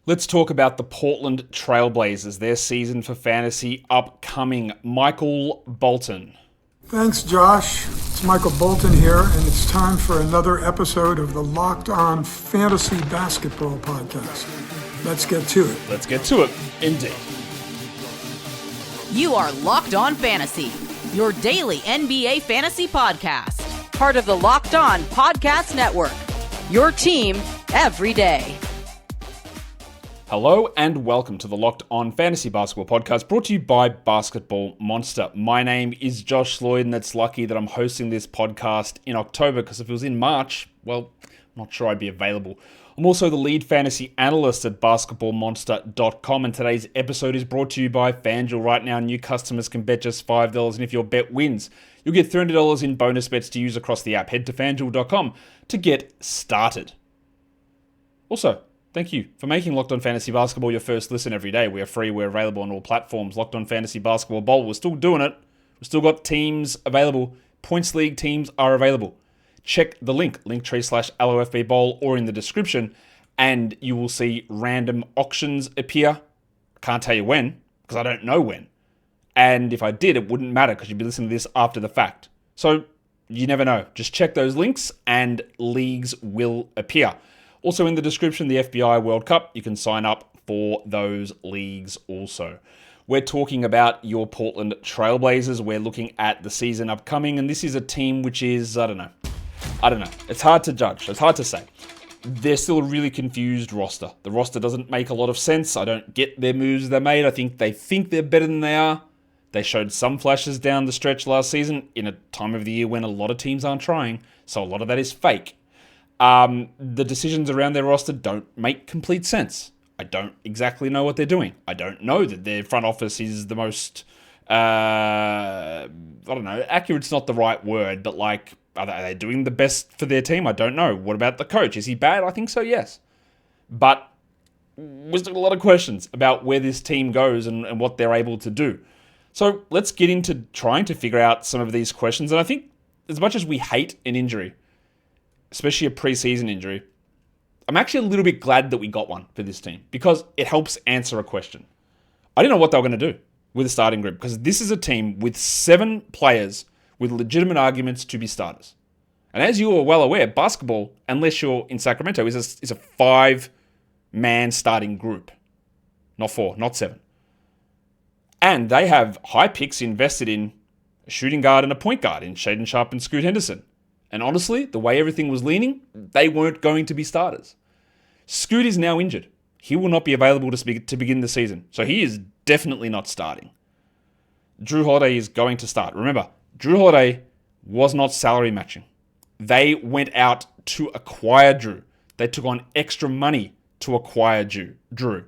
Let's talk about the Portland Trailblazers, their season for fantasy upcoming. Michael Bolton. Thanks, Josh. It's Michael Bolton here, and it's time for another episode of the Locked On Fantasy Basketball Podcast. Let's get to it. Let's get to it, indeed. You are Locked On Fantasy, your daily NBA fantasy podcast. Part of the Locked On Podcast Network, your team every day. Hello and welcome to the Locked On Fantasy Basketball Podcast, brought to you by Basketball Monster. My name is Josh Lloyd, and it's lucky that I'm hosting this podcast in October, because if it was in March, well, I'm not sure I'd be available. I'm also the lead fantasy analyst at basketballmonster.com, and today's episode is brought to you by FanDuel. Right now, new customers can bet just $5, and if your bet wins, you'll get $300 in bonus bets to use across the app. Head to FanDuel.com to get started. Also, thank you for making Locked On Fantasy Basketball your first listen every day. We are free. We're available on all platforms. Locked On Fantasy Basketball Bowl. We're still doing it. We've still got teams available. Points League teams are available. Check the link, linktree/LOFB Bowl, or in the description, and you will see random auctions appear. I can't tell you when, because I don't know when. And if I did, it wouldn't matter, because you'd be listening to this after the fact. So, you never know. Just check those links, and leagues will appear. Also in the description, the FBI World Cup. You can sign up for those leagues also. We're talking about your Portland Trailblazers. We're looking at the season upcoming, and this is a team which is, I don't know. It's hard to judge. It's hard to say. They're still a really confused roster. The roster doesn't make a lot of sense. I don't get their moves they made. I think they're better than they are. They showed some flashes down the stretch last season in a time of the year when a lot of teams aren't trying, so a lot of that is fake. The decisions around their roster don't make complete sense. I don't exactly know what they're doing. I don't know that their front office is the most, accurate's not the right word, but like, are they doing the best for their team? I don't know. What about the coach? Is he bad? I think so, yes. But we've got a lot of questions about where this team goes and what they're able to do. So let's get into trying to figure out some of these questions. And I think as much as we hate an injury, especially a preseason injury, I'm actually a little bit glad that we got one for this team, because it helps answer a question. I didn't know what they were going to do with a starting group, because this is a team with 7 players with legitimate arguments to be starters. And as you are well aware, basketball, unless you're in Sacramento, is a 5-man starting group. Not 4, not 7. And they have high picks invested in a shooting guard and a point guard in Shaedon Sharpe and Scoot Henderson. And honestly, the way everything was leaning, they weren't going to be starters. Scoot is now injured. He will not be available to begin the season. So he is definitely not starting. Jrue Holiday is going to start. Remember, Jrue Holiday was not salary matching. They went out to acquire Jrue. They took on extra money to acquire Jrue.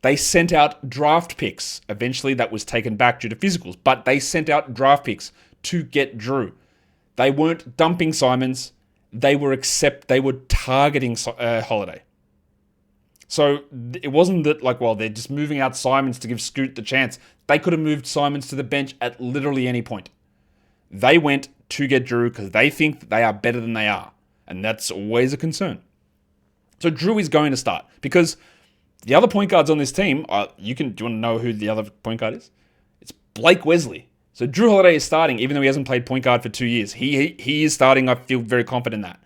They sent out draft picks. Eventually that was taken back due to physicals, but they sent out draft picks to get Jrue. They weren't dumping Simons. They were targeting Holiday. So it wasn't that they're just moving out Simons to give Scoot the chance. They could have moved Simons to the bench at literally any point. They went to get Jrue because they think that they are better than they are. And that's always a concern. So Jrue is going to start, because the other point guards on this team, do you want to know who the other point guard is? It's Blake Wesley. So Jrue Holiday is starting, even though he hasn't played point guard for 2 years. He is starting. I feel very confident in that.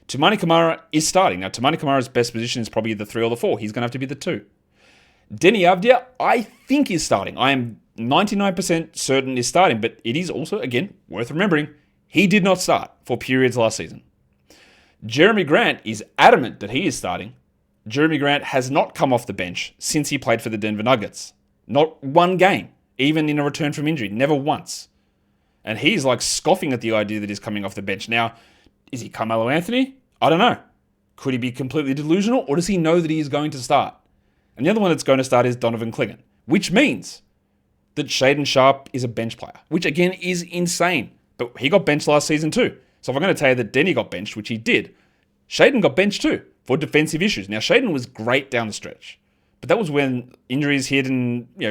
Toumani Camara is starting. Now, Toumani Camara's best position is probably the 3 or the 4. He's going to have to be the 2. Deni Avdija, I think, is starting. I am 99% certain is starting, but it is also, again, worth remembering, he did not start for periods last season. Jerami Grant is adamant that he is starting. Jerami Grant has not come off the bench since he played for the Denver Nuggets. Not one game, even in a return from injury, never once. And he's scoffing at the idea that he's coming off the bench. Now, is he Carmelo Anthony? I don't know. Could he be completely delusional, or does he know that he is going to start? And the other one that's going to start is Donovan Clingan, which means that Shaedon Sharpe is a bench player, which again is insane. But he got benched last season too. So if I'm going to tell you that Deni got benched, which he did, Shaedon got benched too for defensive issues. Now, Shaedon was great down the stretch, but that was when injuries hit and we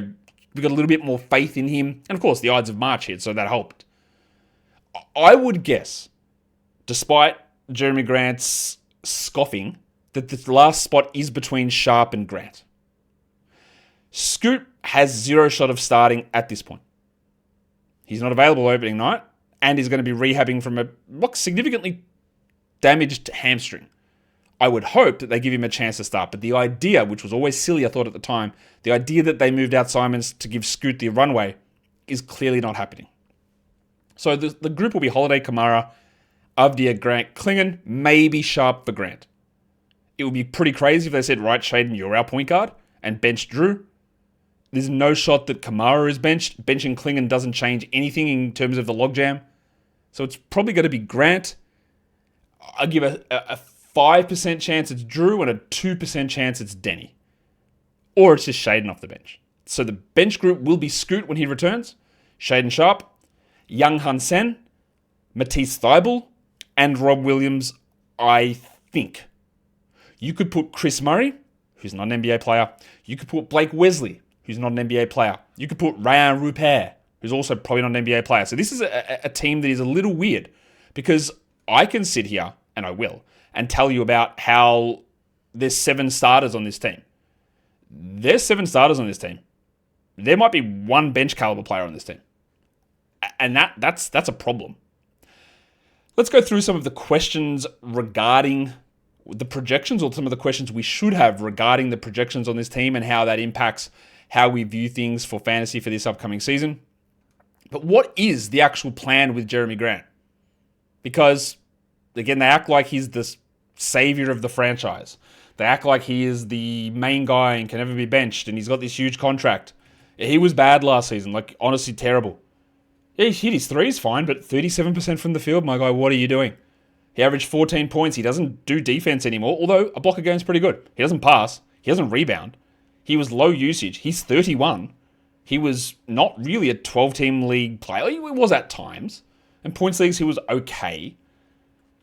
got a little bit more faith in him. And of course, the Ides of March hit, so that helped. I would guess, despite Jerami Grant's scoffing, that the last spot is between Sharpe and Grant. Scoot has zero shot of starting at this point. He's not available opening night, and he's going to be rehabbing from a significantly damaged hamstring. I would hope that they give him a chance to start, but the idea, which was always silly, I thought at the time, the idea that they moved out Simons to give Scoot the runway is clearly not happening. So the group will be Holiday, Kamara, Avdija, Grant, Clingan, maybe Sharp for Grant. It would be pretty crazy if they said, right, Shaden, you're our point guard, and bench Jrue. There's no shot that Kamara is benched. Benching Clingan doesn't change anything in terms of the logjam. So it's probably going to be Grant. I'll give a 5% chance it's Jrue and a 2% chance it's Deni. Or it's just Shaden off the bench. So the bench group will be Scoot when he returns, Shaden Sharp, Young Hansen, Matisse Thybulle, and Rob Williams, I think. You could put Chris Murray, who's not an NBA player. You could put Blake Wesley, who's not an NBA player. You could put Ryan Rupert, who's also probably not an NBA player. So this is a team that is a little weird because I can sit here, and I will, and tell you about how there's 7 starters on this team. There's 7 starters on this team. There might be 1 bench caliber player on this team. And that's a problem. Let's go through some of the questions regarding the projections, or some of the questions we should have regarding the projections on this team and how that impacts how we view things for fantasy for this upcoming season. But what is the actual plan with Jerami Grant? Because, again, they act like he's the savior of the franchise. They act like he is the main guy and can never be benched, and he's got this huge contract. He was bad last season, honestly terrible. Yeah, he hit his threes fine, but 37% from the field, my guy, what are you doing? He averaged 14 points. He doesn't do defense anymore, although a block a game is pretty good. He doesn't pass. He doesn't rebound. He was low usage. He's 31. He was not really a 12-team league player. He was at times. In points leagues, he was okay.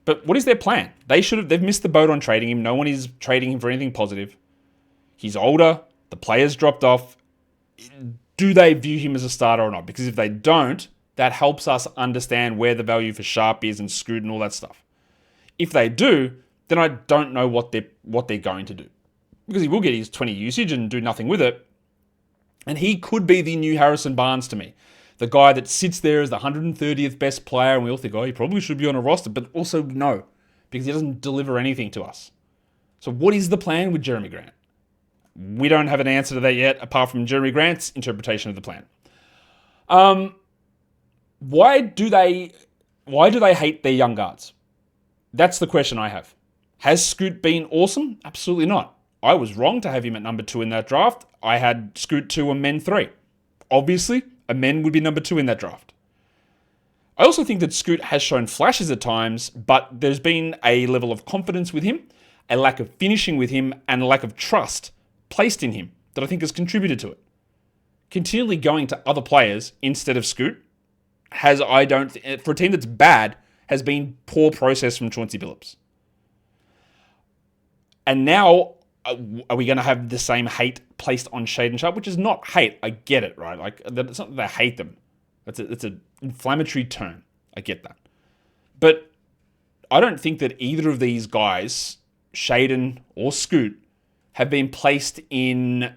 But what is their plan? They've missed the boat on trading him. No one is trading him for anything positive. He's older. The players dropped off. Do they view him as a starter or not? Because if they don't, that helps us understand where the value for Sharp is and Scoot and all that stuff. If they do, then I don't know what they're going to do. Because he will get his 20 usage and do nothing with it. And he could be the new Harrison Barnes to me. The guy that sits there as the 130th best player, and we all think, oh, he probably should be on a roster, but also no, because he doesn't deliver anything to us. So what is the plan with Jerami Grant? We don't have an answer to that yet, apart from Jerami Grant's interpretation of the plan. Why do they hate their young guards? That's the question I have. Has Scoot been awesome? Absolutely not. I was wrong to have him at number 2 in that draft. I had Scoot 2 and Men 3. Obviously, a Men would be number 2 in that draft. I also think that Scoot has shown flashes at times, but there's been a level of confidence with him, a lack of finishing with him, and a lack of trust placed in him that I think has contributed to it. Continually going to other players instead of Scoot for a team that's bad, has been poor process from Chauncey Billups. And now, are we going to have the same hate placed on Shaden Sharp? Which is not hate. I get it, right? It's not that I hate them. It's an inflammatory term. I get that. But I don't think that either of these guys, Shaden or Scoot, have been placed in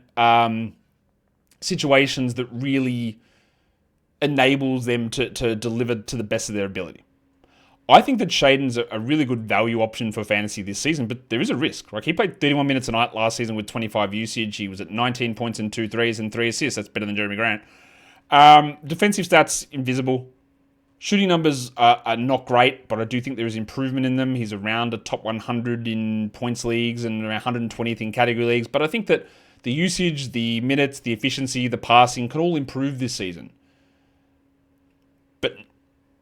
situations that really enables them to deliver to the best of their ability. I think that Shaden's a really good value option for fantasy this season, but there is a risk. Right? He played 31 minutes a night last season with 25 usage. He was at 19 points and 2 threes and 3 assists. That's better than Jerami Grant. Defensive stats, invisible. Shooting numbers are not great, but I do think there is improvement in them. He's around a top 100 in points leagues and around 120th in category leagues. But I think that the usage, the minutes, the efficiency, the passing can all improve this season. But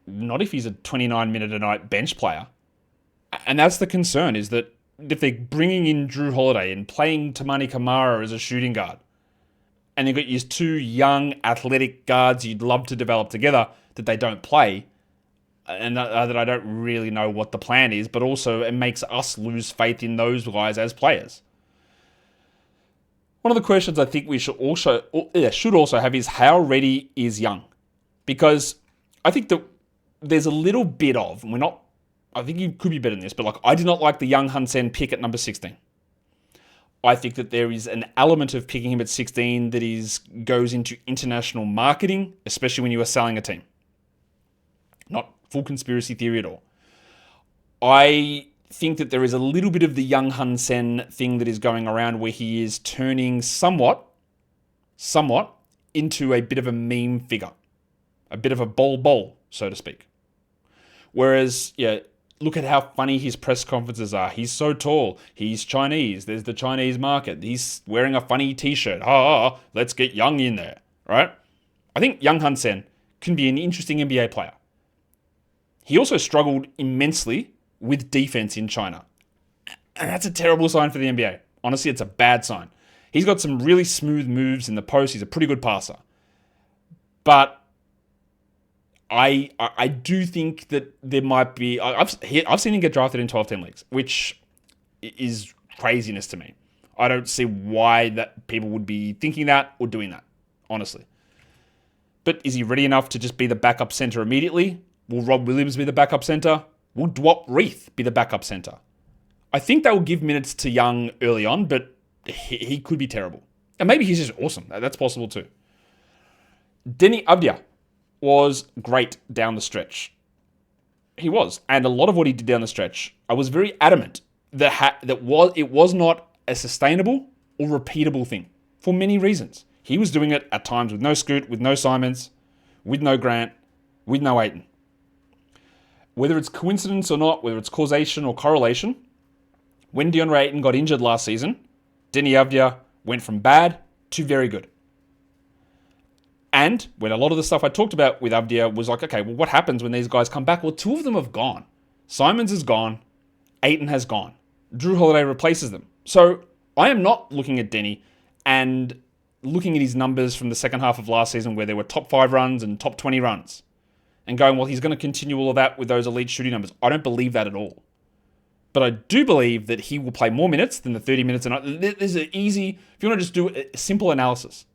not if he's a 29-minute-a-night bench player. And that's the concern, is that if they're bringing in Jrue Holiday and playing Tamani Kamara as a shooting guard, and you've got these 2 young, athletic guards you'd love to develop together that they don't play, and that I don't really know what the plan is, but also it makes us lose faith in those guys as players. One of the questions I think we should also have is how ready is Young? Because I think that there's a little bit of, I think you could be better than this, but I did not like the Young Hansen pick at number 16. I think that there is an element of picking him at 16 that goes into international marketing, especially when you are selling a team. Not full conspiracy theory at all. I think that there is a little bit of the Young Hun Sen thing that is going around where he is turning somewhat into a bit of a meme figure. A bit of a bol, so to speak. Whereas, look at how funny his press conferences are. He's so tall. He's Chinese. There's the Chinese market. He's wearing a funny t-shirt. Let's get Young in there, right? I think Young Hun Sen can be an interesting NBA player. He also struggled immensely with defense in China. And that's a terrible sign for the NBA. Honestly, it's a bad sign. He's got some really smooth moves in the post. He's a pretty good passer. But I do think that there might be... I've seen him get drafted in 12-team leagues, which is craziness to me. I don't see why that people would be thinking that or doing that, honestly. But is he ready enough to just be the backup center immediately? Will Rob Williams be the backup center? Will Dwight Reith be the backup center? I think they will give minutes to Young early on, but he could be terrible. And maybe he's just awesome. That's possible too. Deni Avdija was great down the stretch. He was. And a lot of what he did down the stretch, I was very adamant that it was not a sustainable or repeatable thing for many reasons. He was doing it at times with no Scoot, with no Simons, with no Grant, with no Ayton. Whether it's coincidence or not, whether it's causation or correlation, when DeAndre Ayton got injured last season, Deni Avdija went from bad to very good. And when a lot of the stuff I talked about with Avdija was like, okay, well, what happens when these guys come back? Well, two of them have gone. Simons is gone. Ayton has gone. Jrue Holiday replaces them. So I am not looking at Deni and looking at his numbers from the second half of last season where there were top 5 runs and top 20 runs and going, well, he's going to continue all of that with those elite shooting numbers. I don't believe that at all. But I do believe that he will play more minutes than the 30 minutes a night. There's an easy, if you want to just do a simple analysis,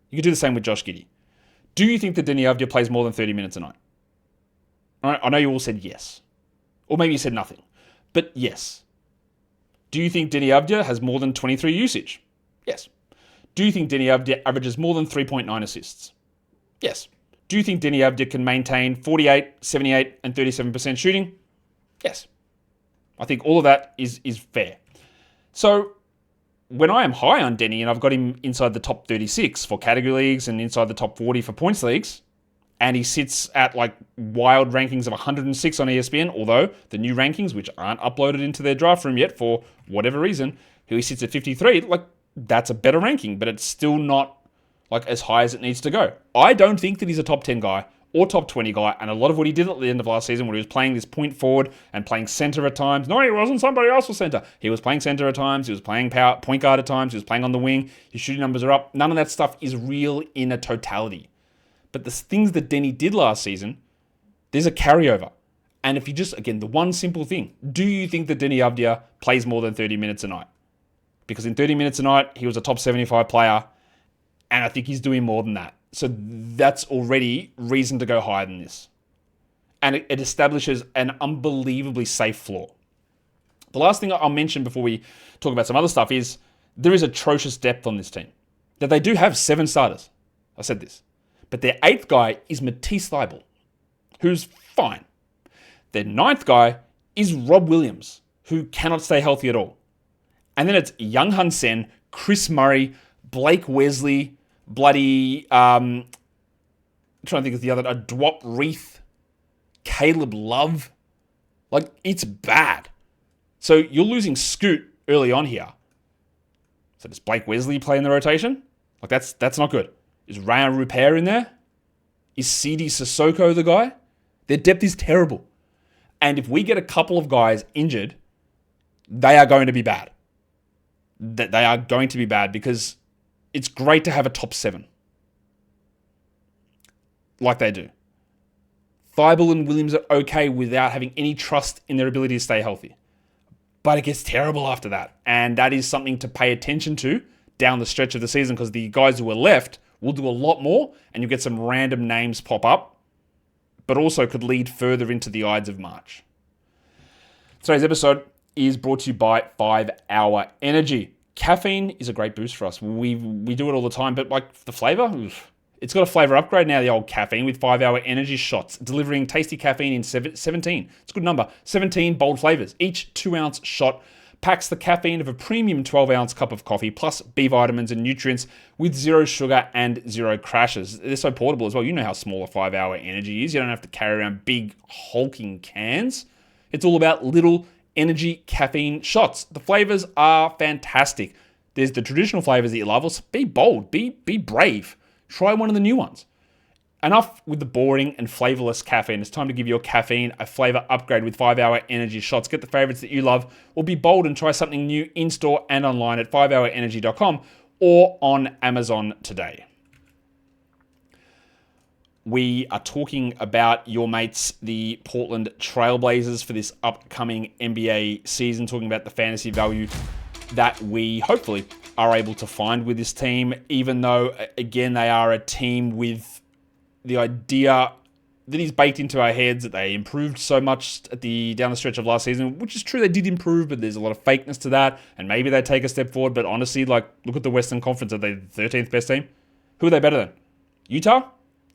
you can do the same with Josh Giddey. Do you think that Deni Avdija plays more than 30 minutes a night? All right, I know you all said yes. Or maybe you said nothing. But yes. Do you think Deni Avdija has more than 23 usage? Yes. Do you think Deni Avdija averages more than 3.9 assists? Yes. Do you think Deni Avdija can maintain 48, 78, and 37% shooting? Yes. I think all of that is fair. So when I am high on Deni and I've got him inside the top 36 for category leagues and inside the top 40 for points leagues, and he sits at like wild rankings of 106 on ESPN, although the new rankings, which aren't uploaded into their draft room yet for whatever reason, he sits at 53, like that's a better ranking, but it's still not like as high as it needs to go. I don't think that he's a top 10 guy or top 20 guy, and a lot of what he did at the end of last season when he was playing this point forward and playing center at times. No, he wasn't. Somebody else was center. He was playing center at times. He was playing point guard at times. He was playing on the wing. His shooting numbers are up. None of that stuff is real in a totality. But the things that Deni did last season, there's a carryover. And if you just, again, the one simple thing, do you think that Deni Avdija plays more than 30 minutes a night? Because in 30 minutes a night, he was a top 75 player, and I think he's doing more than that. So that's already reason to go higher than this. And it establishes an unbelievably safe floor. The last thing I'll mention before we talk about some other stuff is there is atrocious depth on this team. That they do have 7 starters. I said this. But their 8th guy is Matisse Thybulle, who's fine. Their 9th guy is Rob Williams, who cannot stay healthy at all. And then it's Young Hun Sen, Chris Murray, Blake Wesley, bloody, I'm trying to think of the other, Dwight Reith, Caleb Love. Like, it's bad. So you're losing Scoot early on here. So does Blake Wesley play in the rotation? Like, that's not good. Is Ryan Rupert in there? Is CD Sissoko the guy? Their depth is terrible. And if we get a couple of guys injured, they are going to be bad. They are going to be bad because it's great to have a top 7. Like they do. Thybulle and Williams are okay without having any trust in their ability to stay healthy. But it gets terrible after that. And that is something to pay attention to down the stretch of the season because the guys who are left will do a lot more and you'll get some random names pop up, but also could lead further into the Ides of March. Today's episode is brought to you by 5 Hour Energy. caffeine is a great boost for us. We do it all the time, but like the flavor, it's got a flavor upgrade now, the old caffeine, with 5-hour energy shots, delivering tasty caffeine in 17. It's a good number. 17 bold flavors. Each 2-ounce shot packs the caffeine of a premium 12-ounce cup of coffee, plus B vitamins and nutrients with 0 sugar and 0 crashes. They're so portable as well. You know how small a 5-hour energy is. You don't have to carry around big hulking cans. It's all about little energy caffeine shots. The flavors are fantastic. There's the traditional flavors that you love. Also, be bold, be brave. Try one of the new ones. Enough with the boring and flavorless caffeine. It's time to give your caffeine a flavor upgrade with 5-hour energy shots. Get the favorites that you love, or be bold and try something new in-store and online at 5hourenergy.com or on Amazon today. We are talking about your mates, the Portland Trailblazers, for this upcoming NBA season, talking about the fantasy value that we hopefully are able to find with this team, even though, again, they are a team with the idea that is baked into our heads that they improved so much down the stretch of last season, which is true, they did improve, but there's a lot of fakeness to that, and maybe they take a step forward, but honestly, like, look at the Western Conference. Are they the 13th best team? Who are they better than? Utah?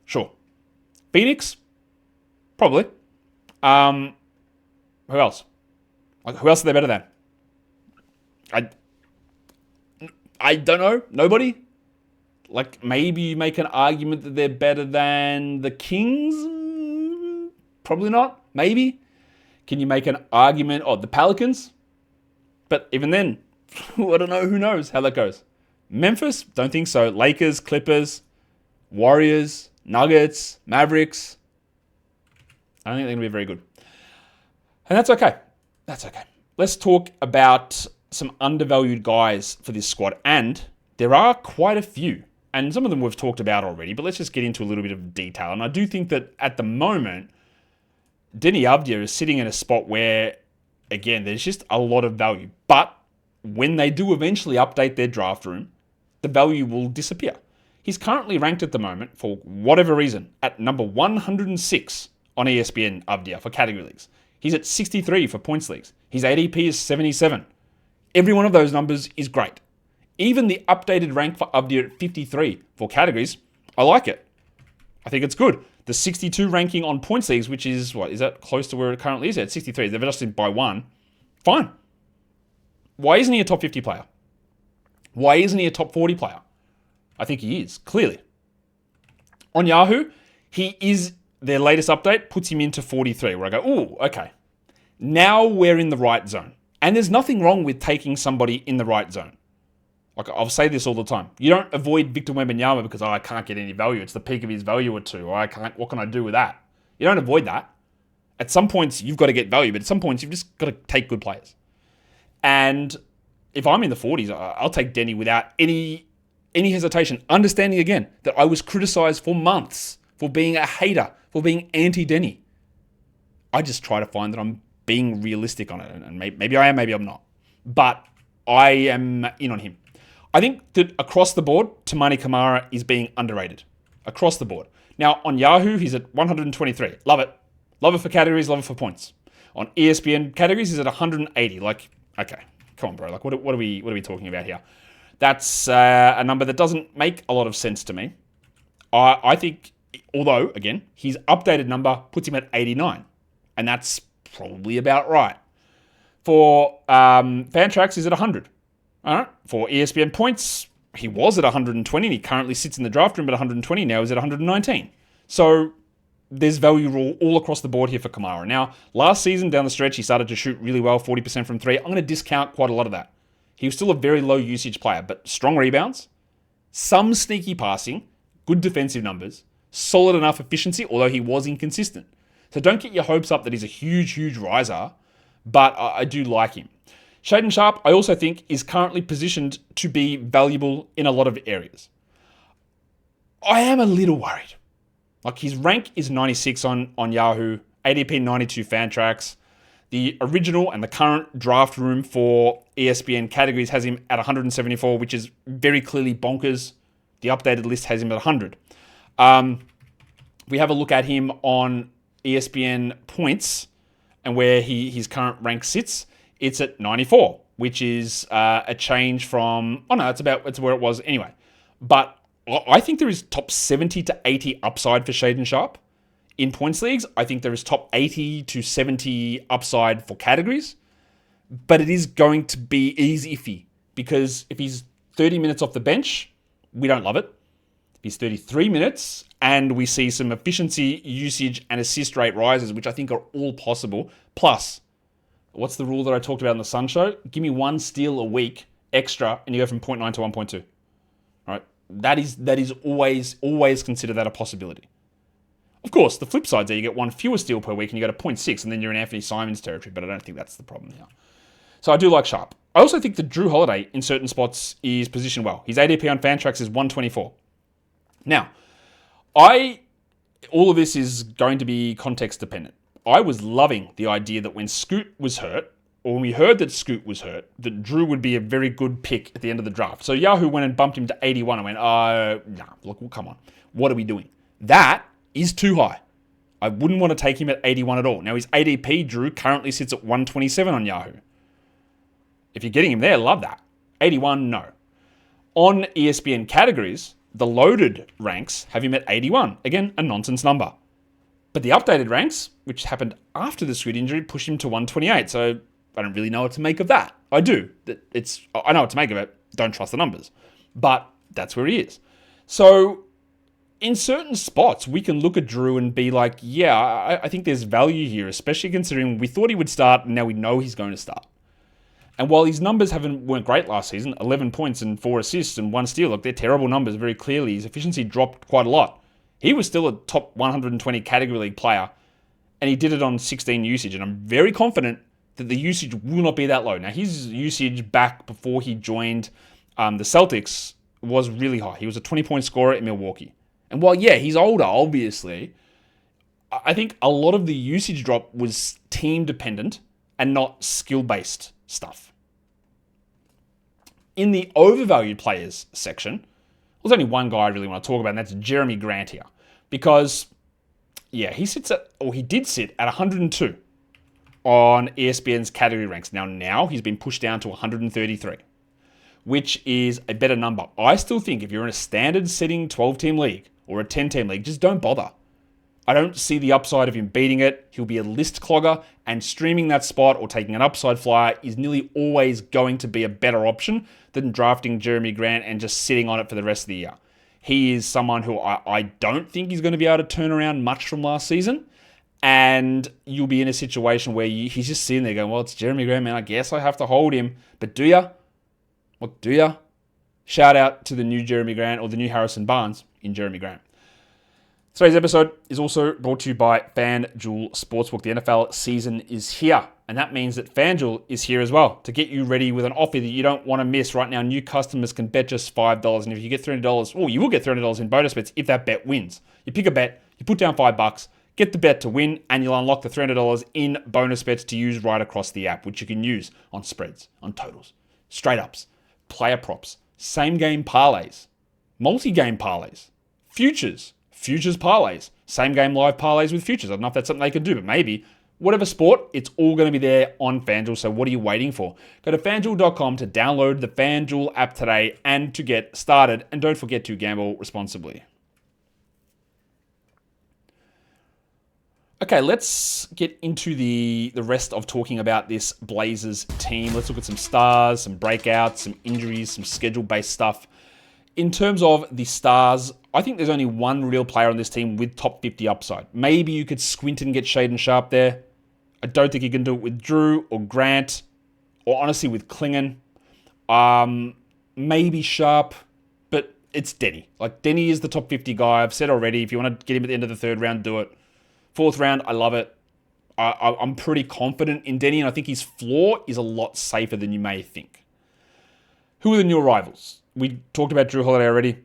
Sure. Phoenix? Probably. Who else? Like, who else are they better than? I don't know. Nobody? Like, maybe you make an argument that they're better than the Kings? Probably not. Maybe. Can you make an argument? Oh, the Pelicans? But even then, I don't know. Who knows how that goes? Memphis? Don't think so. Lakers, Clippers, Warriors, Nuggets, Mavericks. I don't think they're going to be very good. And that's okay. That's okay. Let's talk about some undervalued guys for this squad. And there are quite a few. And some of them we've talked about already, but let's just get into a little bit of detail. And I do think that at the moment, Deni Avdija is sitting in a spot where, again, there's just a lot of value. But when they do eventually update their draft room, the value will disappear. He's currently ranked at the moment, for whatever reason, at number 106 on ESPN Avdija for category leagues. He's at 63 for points leagues. His ADP is 77. Every one of those numbers is great. Even the updated rank for Avdija at 53 for categories, I like it. I think it's good. The 62 ranking on points leagues, which is, is that close to where it currently is? At 63. They've adjusted by 1. Fine. Why isn't he a top 50 player? Why isn't he a top 40 player? I think he is, clearly. On Yahoo, he is, their latest update puts him into 43, where I go, ooh, okay. Now we're in the right zone. And there's nothing wrong with taking somebody in the right zone. Like, I'll say this all the time. You don't avoid Victor Wembanyama because, I can't get any value. It's the peak of his value or 2. Or what can I do with that? You don't avoid that. At some points, you've got to get value, but at some points, you've just got to take good players. And if I'm in the 40s, I'll take Deni without any hesitation. Understanding, again, that I was criticized for months for being a hater, for being anti-Deni. I just try to find that I'm being realistic on it. And maybe I am, maybe I'm not. But I am in on him. I think that across the board, Toumani Camara is being underrated. Across the board. Now, on Yahoo, he's at 123. Love it. Love it for categories, love it for points. On ESPN categories, he's at 180. Like, okay, come on, bro. Like, what are we talking about here? That's a number that doesn't make a lot of sense to me. I think, although, again, his updated number puts him at 89. And that's probably about right. For Fantrax, he's at 100. All right. For ESPN points, he was at 120, and he currently sits in the draft room at 120. Now he's at 119. So there's value all across the board here for Camara. Now, last season down the stretch, he started to shoot really well, 40% from 3. I'm going to discount quite a lot of that. He was still a very low usage player, but strong rebounds, some sneaky passing, good defensive numbers, solid enough efficiency, although he was inconsistent. So don't get your hopes up that he's a huge, huge riser, but I do like him. Shaedon Sharpe, I also think, is currently positioned to be valuable in a lot of areas. I am a little worried. Like, his rank is 96 on Yahoo, ADP 92 Fantrax. The original and the current draft room for ESPN categories has him at 174, which is very clearly bonkers. The updated list has him at 100. We have a look at him on ESPN points and where his current rank sits. It's at 94. which is a change from... Oh, no, it's where it was anyway. But I think there is top 70 to 80 upside for Shaedon Sharpe. In points leagues, I think there is top 80 to 70 upside for categories. But it is going to be iffy because if he's 30 minutes off the bench, we don't love it. If he's 33 minutes and we see some efficiency, usage, and assist rate rises, which I think are all possible. Plus, what's the rule that I talked about in the Sun Show? Give me 1 steal a week extra and you go from 0.9 to 1.2. All right? That is always consider that a possibility. Of course, the flip side is that you get 1 fewer steal per week and you go to 0.6 and then you're in Anfernee Simons territory, but I don't think that's the problem here. So I do like Sharpe. I also think that Jrue Holiday in certain spots is positioned well. His ADP on Fantrax is 124. Now, all of this is going to be context dependent. I was loving the idea that when Scoot was hurt, or when we heard that Scoot was hurt, that Jrue would be a very good pick at the end of the draft. So Yahoo went and bumped him to 81 and went, nah, look, well, come on. What are we doing? That is too high. I wouldn't want to take him at 81 at all. Now, his ADP, Jrue, currently sits at 127 on Yahoo. If you're getting him there, love that. 81, no. On ESPN categories, the loaded ranks have him at 81. Again, a nonsense number. But the updated ranks, which happened after the Scoot injury, push him to 128. So I don't really know what to make of that. I do. I know what to make of it. Don't trust the numbers. But that's where he is. So in certain spots, we can look at Jrue and be like, yeah, I think there's value here, especially considering we thought he would start and now we know he's going to start. And while his numbers weren't great last season, 11 points and 4 assists and 1 steal, look, they're terrible numbers very clearly. His efficiency dropped quite a lot. He was still a top 120 category league player, and he did it on 16 usage. And I'm very confident that the usage will not be that low. Now, his usage back before he joined the Celtics was really high. He was a 20-point scorer in Milwaukee. And while, yeah, he's older, obviously, I think a lot of the usage drop was team-dependent and not skill-based stuff. In the overvalued players section, there's only one guy I really want to talk about, and that's Jerami Grant here. Because, yeah, he did sit at 102 on ESPN's category ranks. Now he's been pushed down to 133, which is a better number. I still think if you're in a standard setting 12-team league or a 10-team league, just don't bother. I don't see the upside of him beating it. He'll be a list clogger, and streaming that spot or taking an upside flyer is nearly always going to be a better option than drafting Jerami Grant and just sitting on it for the rest of the year. He is someone who I don't think he's going to be able to turn around much from last season, and you'll be in a situation where he's just sitting there going, well, it's Jerami Grant, man, I guess I have to hold him. But do ya? What do ya? Shout out to the new Jerami Grant or the new Harrison Barnes in Jerami Grant. Today's episode is also brought to you by FanDuel Sportsbook. The NFL season is here, and that means that FanDuel is here as well to get you ready with an offer that you don't want to miss. Right now, new customers can bet just $5, and if you get $300, you will get $300 in bonus bets if that bet wins. You pick a bet, you put down $5, get the bet to win, and you'll unlock the $300 in bonus bets to use right across the app, which you can use on spreads, on totals, straight ups, player props, same game parlays, multi-game parlays, futures parlays, same game live parlays with futures. I don't know if that's something they could do, but maybe. Whatever sport, it's all going to be there on FanDuel, so what are you waiting for? Go to FanDuel.com to download the FanDuel app today and to get started. And don't forget to gamble responsibly. Okay, let's get into the rest of talking about this Blazers team. Let's look at some stars, some breakouts, some injuries, some schedule-based stuff. In terms of the stars, I think there's only one real player on this team with top 50 upside. Maybe you could squint and get Shaedon Sharpe there. I don't think you can do it with Jrue or Grant, or honestly with Clingan. Maybe Sharpe, but it's Deni. Like, Deni is the top 50 guy. I've said already, if you want to get him at the end of the third round, do it. Fourth round, I love it. I'm pretty confident in Deni, and I think his floor is a lot safer than you may think. Who are the new arrivals? We talked about Jrue Holiday already.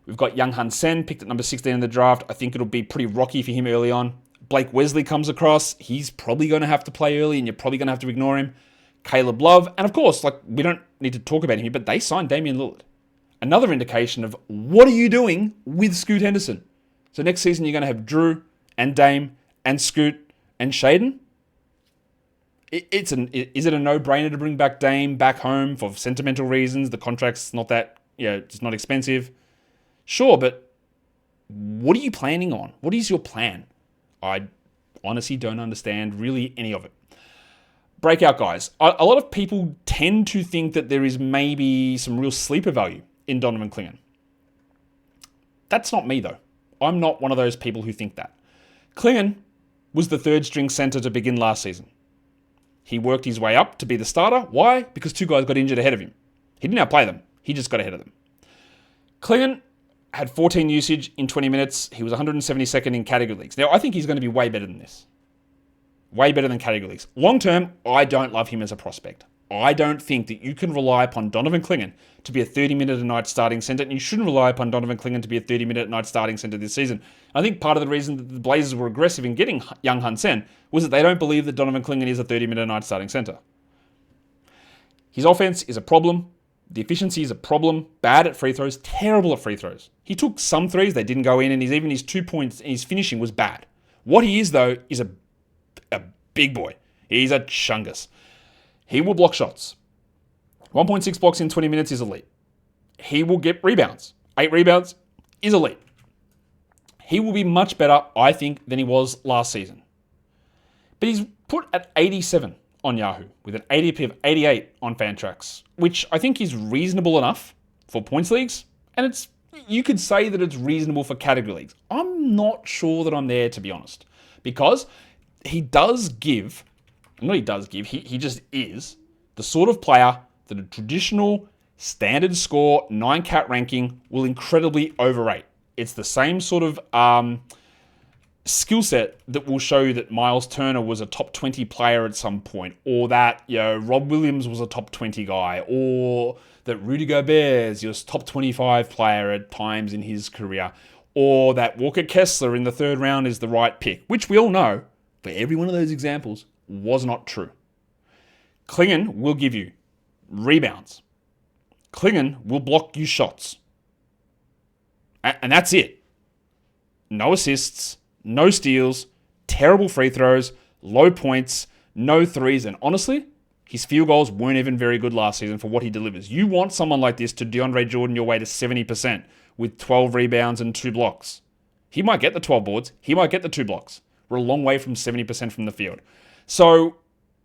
We've got Young Hun Sen, picked at number 16 in the draft. I think it'll be pretty rocky for him early on. Blake Wesley comes across. He's probably going to have to play early, and you're probably going to have to ignore him. Caleb Love, and of course, we don't need to talk about him here, but they signed Damian Lillard. Another indication of what are you doing with Scoot Henderson? So next season, you're going to have Jrue and Dame and Scoot and Shaedon. Is it a no-brainer to bring back Dame back home for sentimental reasons? The contract's not that, it's not expensive. Sure, but what are you planning on? What is your plan? I honestly don't understand really any of it. Breakout guys. A lot of people tend to think that there is maybe some real sleeper value in Donovan Clingan. That's not me, though. I'm not one of those people who think that. Clingan was the third-string center to begin last season. He worked his way up to be the starter. Why? Because two guys got injured ahead of him. He didn't outplay them. He just got ahead of them. Clingan had 14 usage in 20 minutes. He was 172nd in category leagues. Now, I think he's going to be way better than this. Way better than category leagues. Long term, I don't love him as a prospect. I don't think that you can rely upon Donovan Clingan to be a 30-minute-a-night starting center, and you shouldn't rely upon Donovan Clingan to be a 30-minute-a-night starting center this season. I think part of the reason that the Blazers were aggressive in getting young Hun Sen was that they don't believe that Donovan Clingan is a 30-minute-a-night starting center. His offense is a problem. The efficiency is a problem. Bad at free throws. Terrible at free throws. He took some threes. They didn't go in, and even his 2 points and his finishing was bad. What he is, though, is a big boy. He's a chungus. He will block shots. 1.6 blocks in 20 minutes is elite. He will get rebounds. 8 rebounds is elite. He will be much better, I think, than he was last season. But he's put at 87 on Yahoo with an ADP of 88 on Fantrax, which I think is reasonable enough for points leagues. And you could say that it's reasonable for category leagues. I'm not sure that I'm there, to be honest, because he just is the sort of player that a traditional standard score 9-cat ranking will incredibly overrate. It's the same sort of skill set that will show you that Miles Turner was a top 20 player at some point, or that Rob Williams was a top 20 guy, or that Rudy Gobert is your top 25 player at times in his career, or that Walker Kessler in the third round is the right pick, which we all know, for every one of those examples, was not true. Clingan will give you rebounds. Clingan will block you shots. And that's it. No assists, no steals, terrible free throws, low points, no threes, and honestly, his field goals weren't even very good last season for what he delivers. You want someone like this to DeAndre Jordan your way to 70% with 12 rebounds and 2 blocks. He might get the 12 boards. He might get the 2 blocks. We're a long way from 70% from the field. So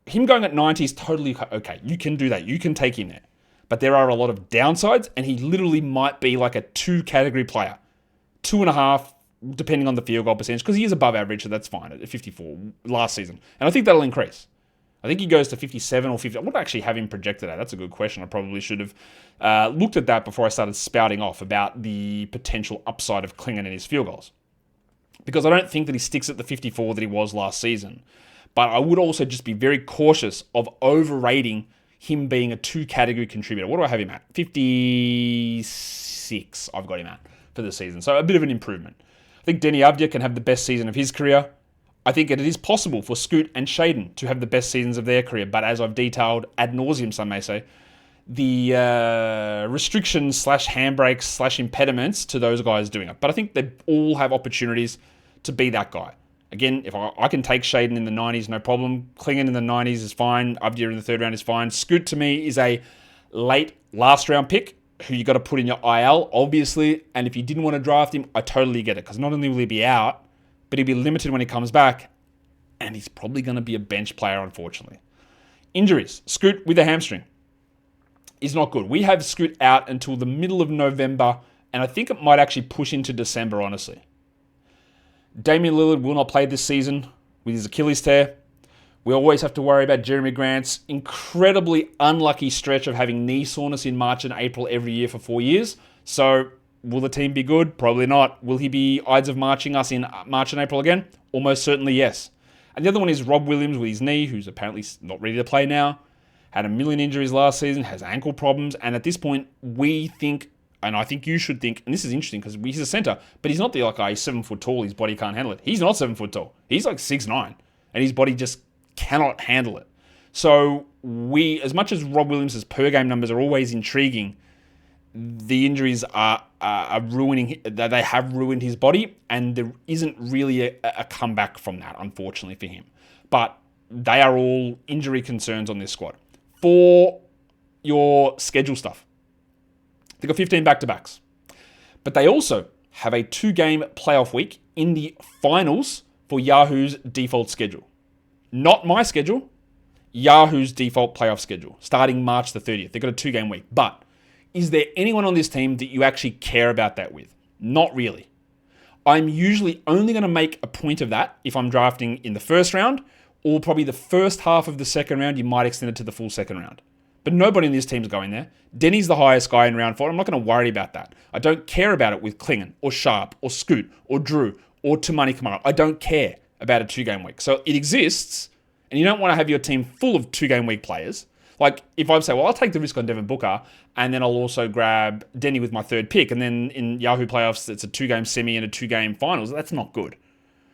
him going at 90 is totally okay. You can do that. You can take him there. But there are a lot of downsides, and he literally might be like a 2-category player. 2.5, depending on the field goal percentage, because he is above average, so that's fine at 54 last season. And I think that'll increase. I think he goes to 57 or 50. I would actually have him projected at. That's a good question. I probably should have looked at that before I started spouting off about the potential upside of Clingan and his field goals. Because I don't think that he sticks at the 54 that he was last season. But I would also just be very cautious of overrating him being a 2-category contributor. What do I have him at? 56 I've got him at for the season. So a bit of an improvement. I think Deni Avdija can have the best season of his career. I think it is possible for Scoot and Shaden to have the best seasons of their career. But as I've detailed ad nauseum, some may say, the restrictions / handbrakes / impediments to those guys doing it. But I think they all have opportunities to be that guy. Again, if I can take Shaden in the 90s, no problem. Clingan in the 90s is fine. Avdija in the third round is fine. Scoot to me is a late last round pick who you got to put in your IL, obviously. And if you didn't want to draft him, I totally get it. Because not only will he be out, but he'll be limited when he comes back. And he's probably going to be a bench player, unfortunately. Injuries. Scoot with a hamstring is not good. We have Scoot out until the middle of November. And I think it might actually push into December, honestly. Damian Lillard will not play this season with his Achilles tear. We always have to worry about Jerami Grant's incredibly unlucky stretch of having knee soreness in March and April every year for 4 years. So, will the team be good? Probably not. Will he be Ides of Marching us in March and April again? Almost certainly yes. And the other one is Rob Williams with his knee, who's apparently not ready to play now. Had a million injuries last season, has ankle problems, and at this point, we think, and I think you should think, and this is interesting because he's a center, but he's not the guy, he's 7 foot tall, his body can't handle it. He's not 7 foot tall. He's like 6'9", and his body just cannot handle it. So as much as Rob Williams' per game numbers are always intriguing, the injuries are ruining, they have ruined his body, and there isn't really a comeback from that, unfortunately for him. But they are all injury concerns on this squad. For your schedule stuff, they've got 15 back-to-backs. But they also have a 2-game playoff week in the finals for Yahoo's default schedule. Not my schedule, Yahoo's default playoff schedule, starting March the 30th. They've got a 2-game week. But is there anyone on this team that you actually care about that with? Not really. I'm usually only going to make a point of that if I'm drafting in the first round, or probably the first half of the second round. You might extend it to the full second round. But nobody in this team's going there. Deni's the highest guy in round 4. I'm not going to worry about that. I don't care about it with Clingan or Sharp or Scoot or Jrue or Toumani Camara. I don't care about a 2-game week. So it exists, and you don't want to have your team full of 2-game week players. Like, if I say, well, I'll take the risk on Devin Booker, and then I'll also grab Deni with my 3rd pick, and then in Yahoo playoffs, it's a 2-game semi and a 2-game finals. That's not good.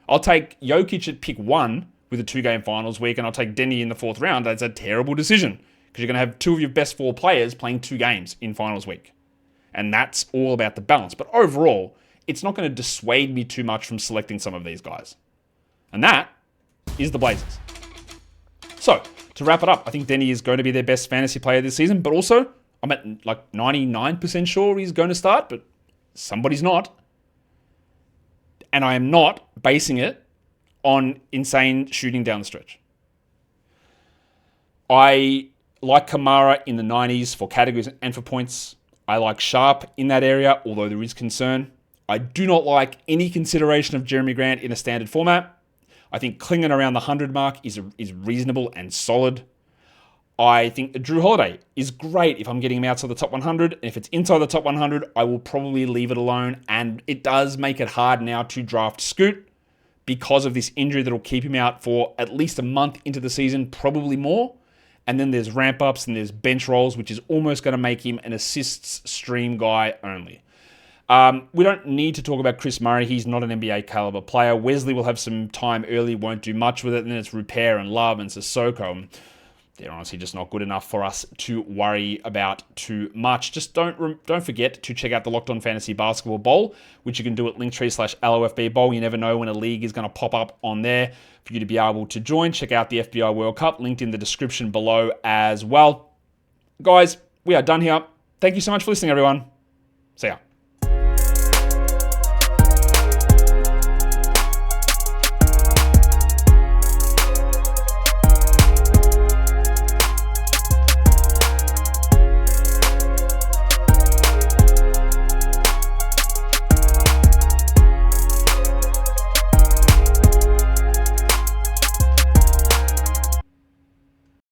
I'll take Jokic at pick 1 with a 2-game finals week, and I'll take Deni in the 4th round. That's a terrible decision, because you're going to have 2 of your best 4 players playing 2 games in finals week. And that's all about the balance. But overall, it's not going to dissuade me too much from selecting some of these guys. And that is the Blazers. So, to wrap it up, I think Deni is going to be their best fantasy player this season, but also I'm at like 99% sure he's going to start, but somebody's not. And I am not basing it on insane shooting down the stretch. I like Camara in the 90s for categories and for points. I like Sharp in that area, although there is concern. I do not like any consideration of Jerami Grant in a standard format. I think Clingan around the 100 mark is reasonable and solid. I think Jrue Holiday is great if I'm getting him outside the top 100. And if it's inside the top 100, I will probably leave it alone. And it does make it hard now to draft Scoot because of this injury that will keep him out for at least a month into the season, probably more. And then there's ramp-ups and there's bench rolls, which is almost going to make him an assists stream guy only. We don't need to talk about Chris Murray. He's not an NBA caliber player. Wesley will have some time early, won't do much with it. And then it's Rupert and Love and Sissoko. They're honestly just not good enough for us to worry about too much. Just don't forget to check out the Locked On Fantasy Basketball Bowl, which you can do at linktree/LOFB Bowl. You never know when a league is going to pop up on there for you to be able to join. Check out the FBI World Cup, linked in the description below as well. Guys, we are done here. Thank you so much for listening, everyone. See ya.